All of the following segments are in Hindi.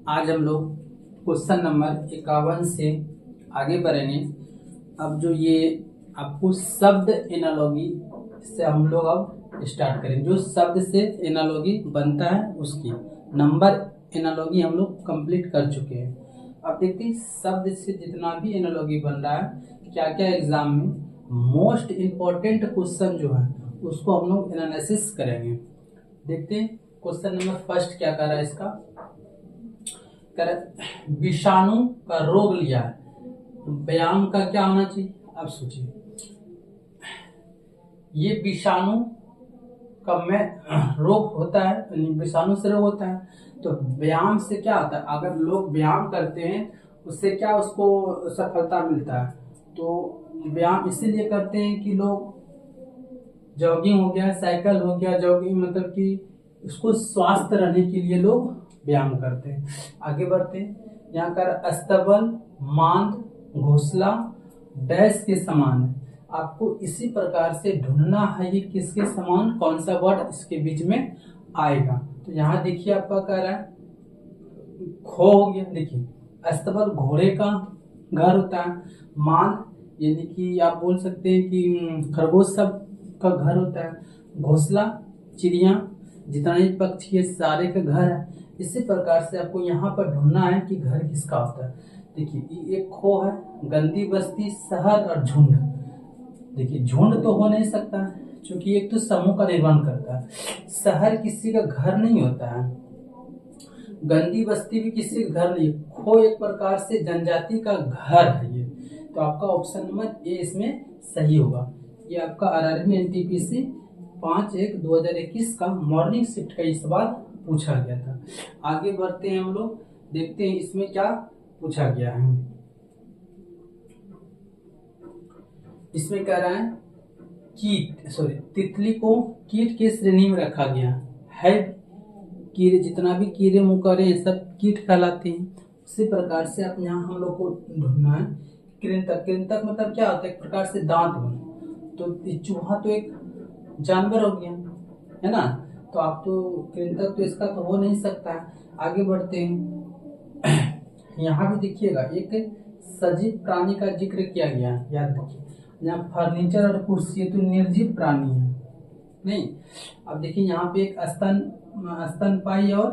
आज हम लोग क्वेश्चन नंबर 51 से आगे बढ़ेंगे। अब जो ये आपको शब्द एनालॉगी से हम लोग अब स्टार्ट करेंगे। जो शब्द से एनालॉगी बनता है उसकी नंबर एनालॉगी हम लोग कंप्लीट कर चुके हैं। अब देखते हैं शब्द से जितना भी एनालॉगी बन रहा है क्या क्या एग्जाम में मोस्ट इम्पोर्टेंट क्वेश्चन जो है उसको हम लोग एनालिसिस करेंगे। देखते हैं क्वेश्चन नंबर फर्स्ट क्या कर रहा है। इसका विषाणु का रोग लिया है, व्यायाम का क्या होना चाहिए। अब सोचिए ये विषाणु का में रोग होता है, विषाणु से रोग होता है, तो व्यायाम से क्या होता है। अगर लोग व्यायाम करते हैं उससे क्या उसको सफलता मिलता है। तो व्यायाम इसीलिए करते हैं कि लोग जॉगिंग हो गया, साइकिल हो गया, जॉगिंग मतलब कि उसको स्वस्थ रहने के लिए लोग व्यायाम करते हैं। आगे बढ़ते हैं। यहाँ कर अस्तबल, मांद, घोंसला डैश के समान है। आपको इसी प्रकार से ढूंढना है ये किसके समान, कौन सा वर्ड इसके बीच में आएगा। तो यहाँ देखिए आपका कह रहा है खो हो गया। देखिए अस्तबल घोड़े का घर होता है, मांद यानी कि आप बोल सकते हैं कि खरगोश सब का घर होता है, घोंसला चिड़िया जितना भी पक्षी है सारे का घर है। इसी प्रकार से आपको यहाँ पर ढूंढना है कि घर किसका होता है। देखिए एक खो है, गंदी बस्ती, शहर और झुंड। देखिए झुंड तो हो नहीं सकता क्योंकि एक तो समूह का निर्माण करता है, शहर किसी का घर नहीं होता है, गंदी बस्ती भी किसी का घर नहीं। खो एक प्रकार से जनजाति का घर है ये। तो आपका ऑप्शन नंबर ए इसमें सही होगा। ये आपका आरआरबी एनटीपीसी 5/1/2021 का मॉर्निंग शिफ्ट का ये सवाल पूछा गया था। आगे बढ़ते हैं हम लोग, देखते हैं इसमें क्या पूछा गया है। इसमें कह रहा है तितली को कीट के श्रेणी में रखा गया है। कीड़े जितना भी कीड़े मकोड़े सब कीट कहलाते हैं। उसी प्रकार से आप यहाँ हम लोग को ढूंढना है कृंतक। कृंतक मतलब क्या होता है, एक प्रकार से दांत बना। तो चूहा तो एक जानवर हो गया है ना, तो आप तो कृंतक तो इसका तो हो नहीं सकता है। आगे बढ़ते हैं। यहाँ भी देखिएगा एक सजीव प्राणी का जिक्र किया गया है, याद रखिए। यहाँ फर्नीचर और कुर्सी तो निर्जीव प्राणी है नहीं। अब देखिए यहाँ पे एक स्तनपायी और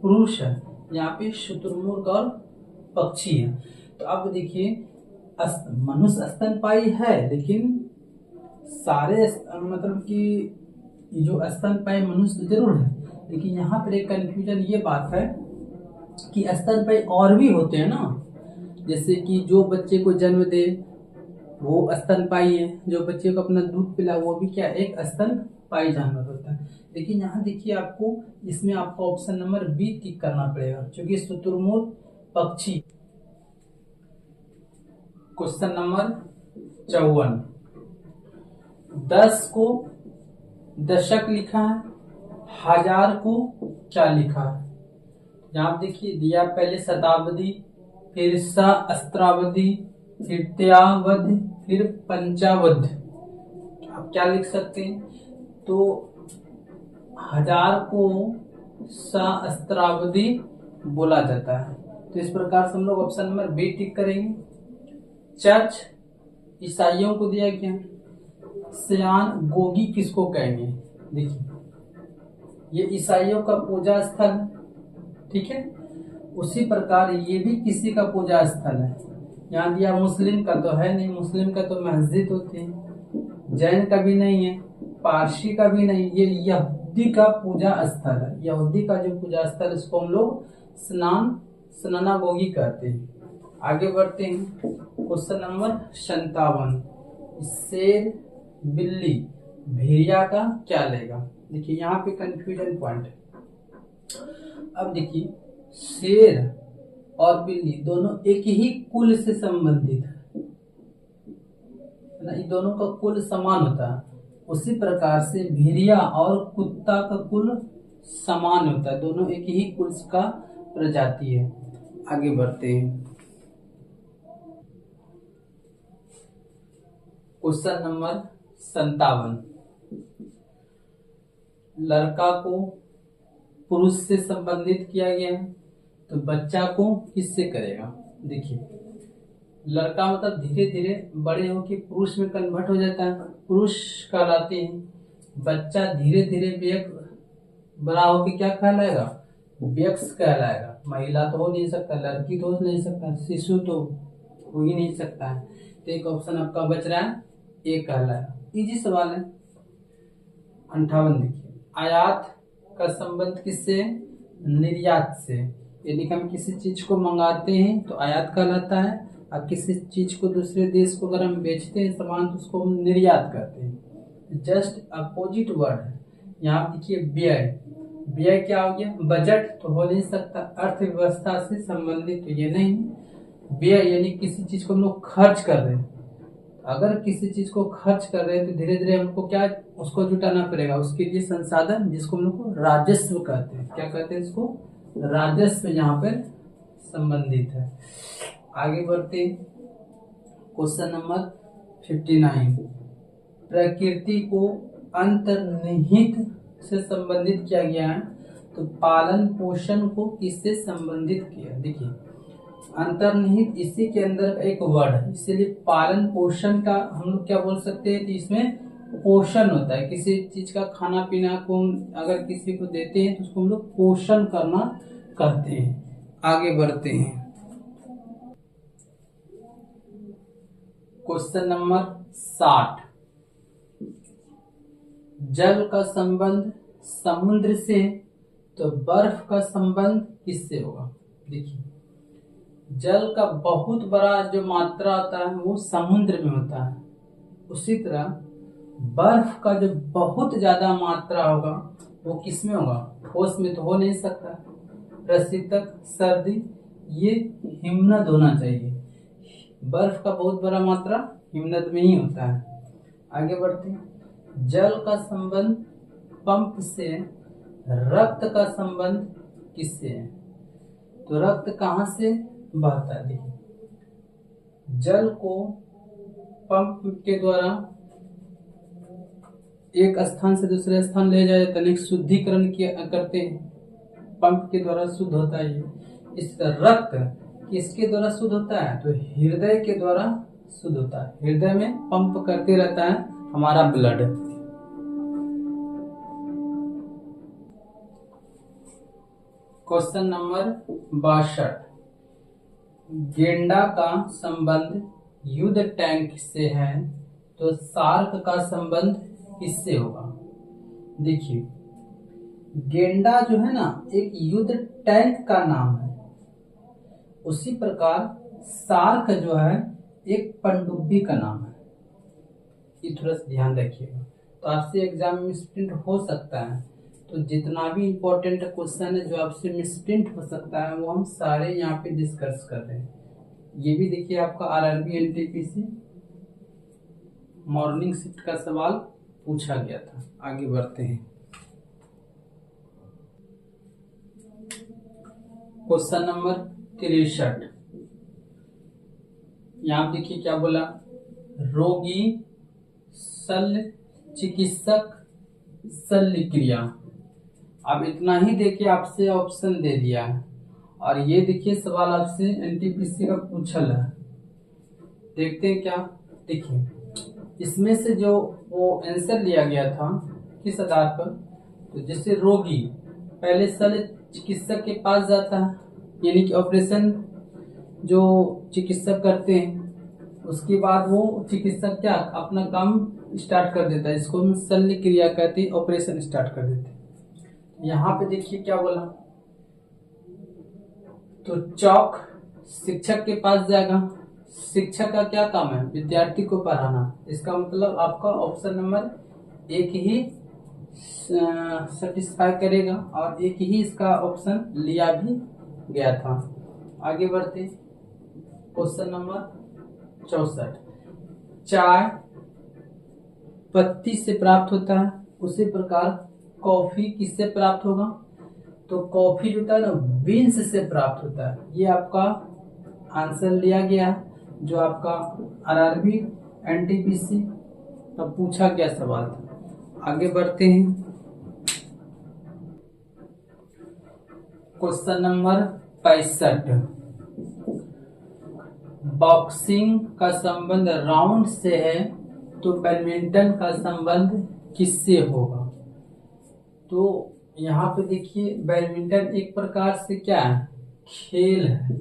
पुरुष है, यहाँ पे शुतुरमुर्ग और पक्षी है। तो अब देखिए मनुष्य स्तनपायी है लेकिन सारे मतलब कि जो स्तनपायी मनुष्य जरूर है, लेकिन यहाँ पर एक कंफ्यूजन ये बात है कि स्तनपायी और भी होते हैं ना। जैसे कि जो बच्चे को जन्म दे वो स्तनपायी है, जो बच्चे को अपना दूध पिला वो भी क्या एक स्तनपायी जानवर होता है। लेकिन यहाँ देखिए आपको इसमें आपका ऑप्शन नंबर बी टिक करना पड़ेगा क्योंकि शुतुरमुर्ग पक्षी। क्वेश्चन नंबर 54, 10 को दशक लिखा है, 1000 को क्या लिखा है। यहाँ देखिए दिया पहले शताब्दी, फिर सहस्त्राब्दी, फिर त्यावधि, फिर पंचावध। आप क्या लिख सकते हैं, तो 1000 को सहस्त्राब्दी बोला जाता है। तो इस प्रकार से हम लोग ऑप्शन नंबर बी टिक करेंगे। चर्च ईसाइयों को दिया गया। सियान गोगी किसको कहेंगे, देखिए ये ईसाइयों का पूजा स्थल है, ठीक है। उसी प्रकार ये भी किसी का पूजा स्थल है। यहाँ दिया मुस्लिम का तो है नहीं, मुस्लिम का तो मस्जिद होती है, जैन का भी नहीं है, पारसी का भी नहीं, ये यहूदी का पूजा स्थल है। यहूदी का जो पूजा स्थल इसको हम लोग सिनागोगी कहते हैं। आगे बढ़ते हैं। क्वेश्चन नंबर 57, शेर बिल्ली भेड़िया का क्या लेगा। देखिए यहाँ पे कंफ्यूजन पॉइंट है। अब देखिए शेर और बिल्ली दोनों एक ही कुल से संबंधित है ना, ये दोनों का कुल समान होता है। उसी प्रकार से भेड़िया और कुत्ता का कुल समान होता है, दोनों एक ही कुल का प्रजाति है। आगे बढ़ते हैं। क्वेश्चन नंबर 57, लड़का को पुरुष से संबंधित किया गया है, तो बच्चा को किससे करेगा? देखिए, लड़का मतलब धीरे धीरे बड़े होकर पुरुष में कन्वर्ट हो जाता है, पुरुष कहलाते हैं। बच्चा धीरे धीरे बड़ा होकर क्या कहलाएगा? व्यक्ष कहलाएगा। महिला तो हो नहीं सकता, लड़की तो हो नहीं सकता, शिशु तो हो ही नहीं सकता है। तो एक ऑप्शन आपका बच रहा है, ए कहलाएगा। इजी सवाल है। 58 देखिए, आयात का संबंध किससे? निर्यात से। यानी कि हम किसी चीज को मंगाते हैं तो आयात कहलाता है, और किसी चीज को दूसरे देश को अगर हम बेचते हैं सामान तो उसको हम निर्यात करते हैं। जस्ट अपोजिट वर्ड है। यहाँ देखिए व्यय, व्यय क्या हो गया? बजट तो हो नहीं सकता, अर्थव्यवस्था से संबंधित तो ये नहीं। व्यय यानी किसी चीज को हम लोग खर्च कर रहे हैं। अगर किसी चीज को खर्च कर रहे हैं तो धीरे धीरे हमको क्या उसको जुटाना पड़ेगा, उसके लिए संसाधन, जिसको हम लोग को राजस्व कहते हैं। क्या कहते हैं इसको? राजस्व यहाँ पर संबंधित है। आगे बढ़ते क्वेश्चन नंबर 59। प्रकृति को अंतर्निहित से संबंधित किया गया है, तो पालन पोषण को किससे संबंधित किया? देखिए, अंतर्निहित इसी के अंदर एक वर्ड है, इसीलिए पालन पोषण का हम लोग क्या बोल सकते हैं? तो इसमें पोषण होता है। किसी चीज का खाना पीना को अगर किसी को देते हैं तो उसको हम लोग पोषण करना कहते हैं। आगे बढ़ते हैं, क्वेश्चन नंबर 60। जल का संबंध समुद्र से, तो बर्फ का संबंध किससे होगा? देखिए, जल का बहुत बड़ा जो मात्रा होता है वो समुद्र में होता है। उसी तरह बर्फ का जो बहुत ज्यादा मात्रा होगा वो किसमें होगा? ठोस में तो हो नहीं सकता। प्रशीतक, सर्दी, ये हिमनद होना चाहिए। बर्फ का बहुत बड़ा मात्रा हिमनद में ही होता है। आगे बढ़ते हैं, जल का संबंध पंप से, रक्त का संबंध किससे है? तो रक्त कहाँ से बहता है? देखिए, जल को पंप के द्वारा एक स्थान से दूसरे स्थान ले जाया जाता है, शुद्धिकरण करते हैं, पंप के द्वारा शुद्ध होता है। इस रक्त किसके द्वारा शुद्ध होता है? तो हृदय के द्वारा शुद्ध होता है। हृदय में पंप करते रहता है हमारा ब्लड। Question number 62। गेंडा का संबंध युद्ध टैंक से है, तो शार्क का संबंध किससे होगा? देखिए, गेंडा जो है ना एक युद्ध टैंक का नाम है, उसी प्रकार शार्क जो है एक पनडुब्बी का नाम है। ये थोड़ा सा ध्यान रखिएगा, तो आपसे एग्जाम में मिसप्रिंट हो सकता है। तो जितना भी इम्पोर्टेंट क्वेश्चन है जो आपसे मिसप्रिंट हो सकता है वो हम सारे यहाँ पे डिस्कस कर रहे हैं। ये भी देखिए, आपका आरआरबी एनटीपीसी मॉर्निंग शिफ्ट का सवाल पूछा गया था। आगे बढ़ते हैं, क्वेश्चन नंबर 63। यहाँ देखिए क्या बोला? रोगी, शल्य चिकित्सक, शल्य क्रिया। अब इतना ही देखिए आपसे ऑप्शन दे दिया है, और ये देखिए सवाल आपसे एनटीपीसी का पूछल है। देखते हैं क्या। देखिए, इसमें से जो वो आंसर लिया गया था किस आधार पर? तो जैसे रोगी पहले शल्य चिकित्सक के पास जाता है, यानी कि ऑपरेशन जो चिकित्सक करते हैं, उसके बाद वो चिकित्सक क्या अपना काम स्टार्ट कर देता है, इसको हम शल्य क्रिया कहते हैं, ऑपरेशन स्टार्ट कर देते हैं। यहाँ पे देखिए क्या बोला? तो चौक शिक्षक के पास जाएगा। शिक्षक का क्या काम है? विद्यार्थी को पढ़ाना। इसका मतलब आपका ऑप्शन नंबर एक ही सेटिस्फाई करेगा, और एक ही इसका ऑप्शन लिया भी गया था। आगे बढ़ते क्वेश्चन नंबर 64। चाय पत्ती से प्राप्त होता है, उसी प्रकार कॉफी किससे प्राप्त होगा? तो कॉफी जो होता है ना बीन्स से प्राप्त होता है। ये आपका आंसर लिया गया जो आपका आरआरबी एनटीपीसी का पूछा गया सवाल था। आगे बढ़ते हैं, क्वेश्चन नंबर 65। बॉक्सिंग का संबंध राउंड से है तो बैडमिंटन का संबंध किससे होगा? तो यहाँ पे देखिए बैडमिंटन एक प्रकार से क्या है, खेल है।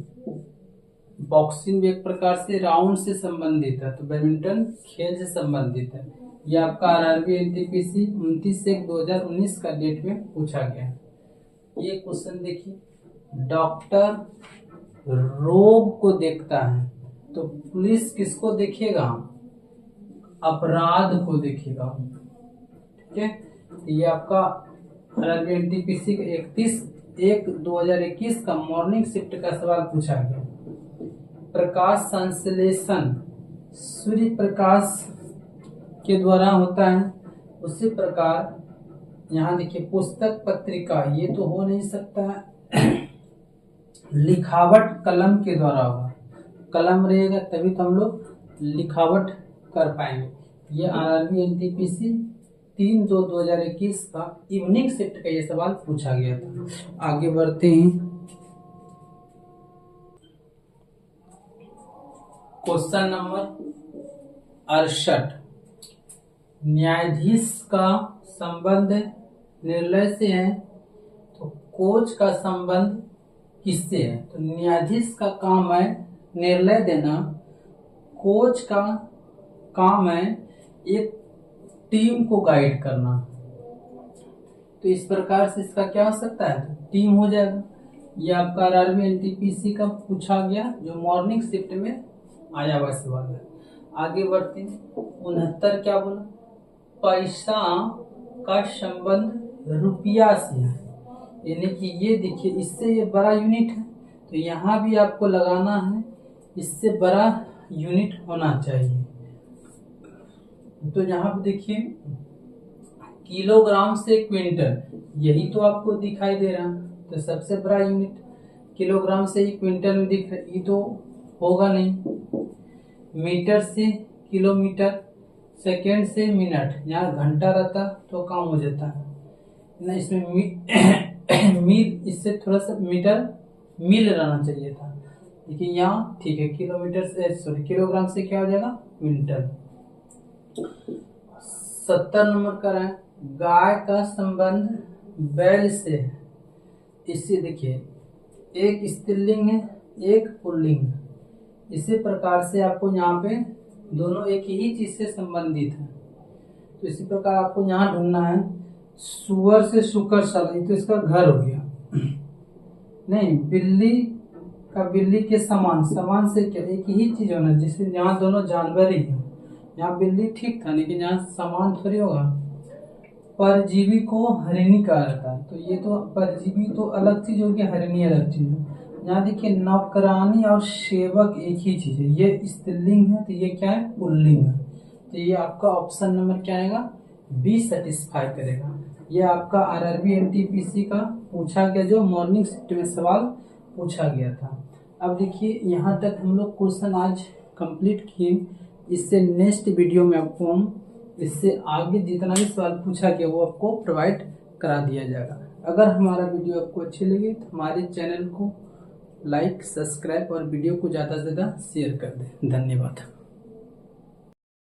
बॉक्सिंग भी एक प्रकार से राउंड से संबंधित है, तो बैडमिंटन खेल से संबंधित है। ये आपका आरआरबी एनटीपीसी 29/1/2019 का डेट में पूछा गया है। ये क्वेश्चन देखिए, डॉक्टर रोग को देखता है तो पुलिस किसको देखेगा? अपराध को देखेगा। ठीक है, ये आपका आरआरबी एनटीपीसी 31/1/2021 का मॉर्निंग शिफ्ट का सवाल पूछा गया। प्रकाश संश्लेषण सूर्य प्रकाश के द्वारा होता है, उसी प्रकार यहाँ देखिए पुस्तक पत्रिका ये तो हो नहीं सकता है। लिखावट कलम के द्वारा होगा, कलम रहेगा तभी तो हम लोग लिखावट कर पाएंगे। ये आरआरबी एनटीपीसी 3/2/2021 का इवनिंग शिफ्ट का ये सवाल पूछा गया था। आगे बढ़ते हैं। Question number 68। न्यायाधीश का संबंध निर्णय से है तो कोच का संबंध किससे है? तो न्यायाधीश का काम है निर्णय देना, कोच का काम है एक टीम को गाइड करना। तो इस प्रकार से इसका क्या हो सकता है, तो टीम हो जाएगा। ये आपका आरआरबी एनटीपीसी का पूछा गया जो मॉर्निंग शिफ्ट में आया हुआ सवाल है। आगे बढ़ते हैं। 69 क्या बोला, पैसा का संबंध रुपया से है, यानी कि ये देखिए इससे ये बड़ा यूनिट है तो यहाँ भी आपको लगाना है इससे बड़ा यूनिट होना चाहिए। तो यहाँ पे देखिए किलोग्राम से क्विंटल, यही तो आपको दिखाई दे रहा है, तो सबसे बड़ा यूनिट किलोग्राम से ही क्विंटल में दिख रहा है, ये तो होगा नहीं। मीटर से किलोमीटर, सेकेंड से मिनट, यहाँ घंटा रहता तो काम हो जाता है ना, इसमें मील, इससे थोड़ा सा मीटर मील रहना चाहिए था, लेकिन यहाँ ठीक है किलोमीटर से सॉरी किलोग्राम से क्या हो जाएगा, क्विंटल। 70 नंबर का है, गाय का संबंध बैल से है। इससे देखिए एक स्त्रीलिंग है एक पुल्लिंग है, इसी प्रकार से आपको यहाँ पे दोनों एक ही चीज से संबंधित है। तो इसी प्रकार आपको यहाँ ढूंढना है सुअर से शुकर शाला, तो इसका घर हो गया नहीं, बिल्ली का बिल्ली के समान, समान से क्या एक ही चीज होना, जिससे यहाँ दोनों जानवर ही है। यहाँ बिल्ली ठीक था लेकिन यहाँ समान थोड़ी होगा। परजीवी को हरिणी कहा जाता है, तो ये तो परजीवी तो अलग चीज होगी, हरिणी अलग चीज है। यहाँ देखिए नौकरानी और सेवक एक ही चीज है, ये स्त्रीलिंग है तो ये क्या है, पुल्लिंग है। तो ये आपका ऑप्शन नंबर क्या आएगा, बी सेटिस्फाई करेगा। ये आपका आरआरबी एनटीपीसी का पूछा गया जो मॉर्निंग शिफ्ट में सवाल पूछा गया था। अब देखिए यहाँ तक हम लोग क्वेश्चन आज कंप्लीट किए, इससे नेक्स्ट वीडियो में आपको हम इससे आगे जितना भी सवाल पूछा गया वो आपको प्रोवाइड करा दिया जाएगा। अगर हमारा वीडियो आपको अच्छी लगे तो हमारे चैनल को लाइक, सब्सक्राइब और वीडियो को ज़्यादा से ज़्यादा शेयर कर दें। धन्यवाद।